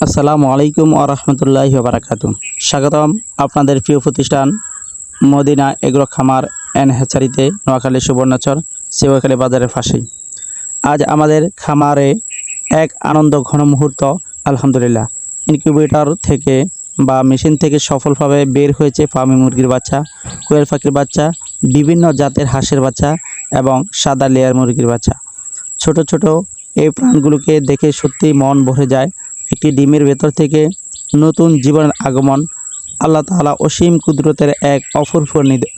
আসসালামু আলাইকুম ওয়া রাহমাতুল্লাহি ওয়া বারাকাতুহু। স্বাগতম আপনাদের প্রিয় প্রতিষ্ঠান মদিনা এগ্রো খামার এন্ড হ্যাচারিতে, নোয়াখালী সুবর্ণচর সেবাখালী বাজারের পাশেই। আজ আমাদের খামারে এক আনন্দ ঘন মুহূর্ত। আলহামদুলিল্লাহ, ইনকিউবেটর থেকে বা মেশিন থেকে সফলভাবে বের হয়েছে ফার্মি মুরগির বাচ্চা, কোয়েল পাখির বাচ্চা, বিভিন্ন জাতের হাঁসের বাচ্চা এবং সাদা লেয়ার মুরগির বাচ্চা। ছোট ছোট এই প্রাণগুলোকে দেখে সত্যি মন ভরে যায়। একটি ডিমের ভেতর থেকে নতুন জীবনের আগমন আল্লাহ তাআলা অসীম কুদরতের এক অপূর্ব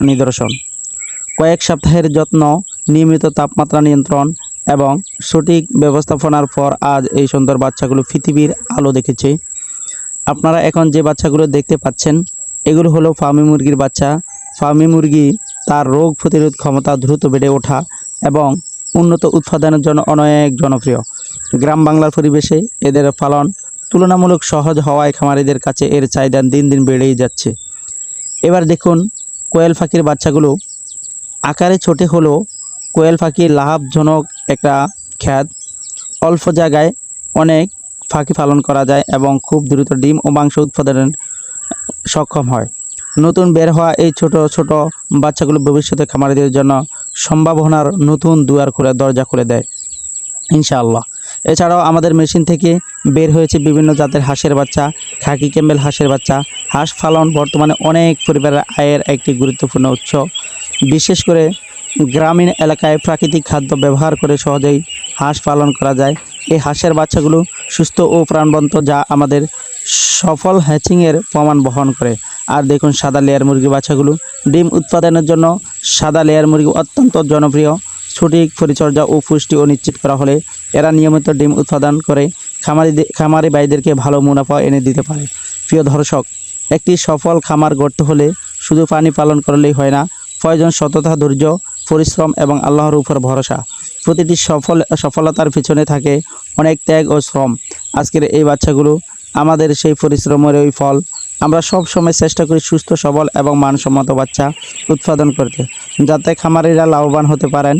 নিদর্শন। কয়েক সপ্তাহের যত্ন, নিয়মিত তাপমাত্রা নিয়ন্ত্রণ এবং সঠিক ব্যবস্থাপনার পর আজ এই সুন্দর বাচ্চাগুলো পৃথিবীর আলো দেখেছে। আপনারা এখন যে বাচ্চাগুলো দেখতে পাচ্ছেন, এগুলো হলো ফার্মি মুরগির বাচ্চা। ফার্মি মুরগি তার রোগ প্রতিরোধ ক্ষমতা দ্রুত বেড়ে ওঠা এবং উন্নত উৎপাদনের জন্য অনেক জনপ্রিয়। গ্রাম বাংলার পরিবেশে এদের পালন তুলনামূলক সহজ হওয়ায় খামারিদের কাছে এর চাহিদা দিন দিন বেড়েই যাচ্ছে। এবার দেখুন কোয়েল পাখির বাচ্চাগুলো। আকারে ছোটে হলেও কোয়েল পাখি লাভজনক একটা খ্যাত। অল্প জায়গায় অনেক পাখি পালন করা যায় এবং খুব দ্রুত ডিম ও মাংস উৎপাদনে সক্ষম হয়। নতুন বের হওয়া এই ছোট ছোট বাচ্চাগুলো ভবিষ্যতে খামারিদের জন্য সম্ভাবনার নতুন দরজা খুলে দেয় ইনশাআল্লাহ। এছাড়াও আমাদের মেশিন থেকে বের হয়েছে বিভিন্ন জাতের হাঁসের বাচ্চা, খাকি ক্যাম্বেল হাঁসের বাচ্চা। হাঁস পালন বর্তমানে অনেক পরিবারের আয়ের একটি গুরুত্বপূর্ণ উৎস। বিশেষ করে গ্রামীণ এলাকায় প্রাকৃতিক খাদ্য ব্যবহার করে সহজেই হাঁস পালন করা যায়। এই হাঁসের বাচ্চাগুলো সুস্থ ও প্রাণবন্ত, যা আমাদের সফল হ্যাচিংয়ের প্রমাণ বহন করে। আর দেখুন সাদা লেয়ার মুরগির বাচ্চাগুলো। ডিম উৎপাদনের জন্য সাদা লেয়ার মুরগি অত্যন্ত জনপ্রিয়। সঠিক পরিচর্যা ও পুষ্টিও নিশ্চিত করা হলে এরা নিয়মিত ডিম উৎপাদন করে খামারি ভাইদেরকে ভালো মুনাফা এনে দিতে পারে। প্রিয় দর্শক, একটি সফল খামার গড়তে হলে শুধু প্রাণী পালন করলেই হয় না, প্রয়োজন সততা, ধৈর্য, পরিশ্রম এবং আল্লাহর উপর ভরসা। প্রতিটি সফলতার পিছনে থাকে অনেক ত্যাগ ও শ্রম। আজকের এই বাচ্চাগুলো আমাদের সেই পরিশ্রমের ওই ফল। আমরা সব সময় চেষ্টা করি সুস্থ, সবল এবং মানসম্মত বাচ্চা উৎপাদন করতে, যাতে খামারিরা লাভবান হতে পারেন।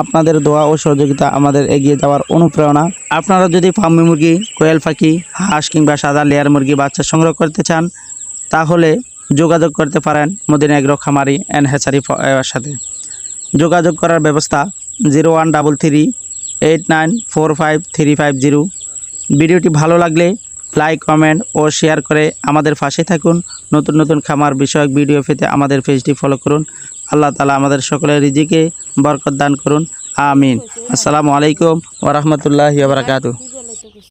আপনাদের দোয়া ও সহযোগিতা আমাদের এগিয়ে যাওয়ার অনুপ্রেরণা। আপনারা যদি ফার্মি মুরগি, কোয়েল পাখি, হাঁস কিংবা সাদা লেয়ার মুরগি বাচ্চা সংগ্রহ করতে চান, তাহলে যোগাযোগ করতে পারেন মদিনা এগ্রো খামারি অ্যান্ড হ্যাচারি সাথে। যোগাযোগ করার ব্যবস্থা 013389453550। ভিডিওটি ভালো লাগলে লাইক, কমেন্ট ও শেয়ার করে আমাদের পাশে থাকুন। নতুন নতুন খামার বিষয়ক ভিডিও পেতে আমাদের পেজটি ফলো করুন। আল্লাহ তাআলা আমাদের সকলের রিজিকে বরকত দান করুন। আমিন। আসসালামু আলাইকুম ওয়া রাহমাতুল্লাহি ওয়া বারাকাতুহু।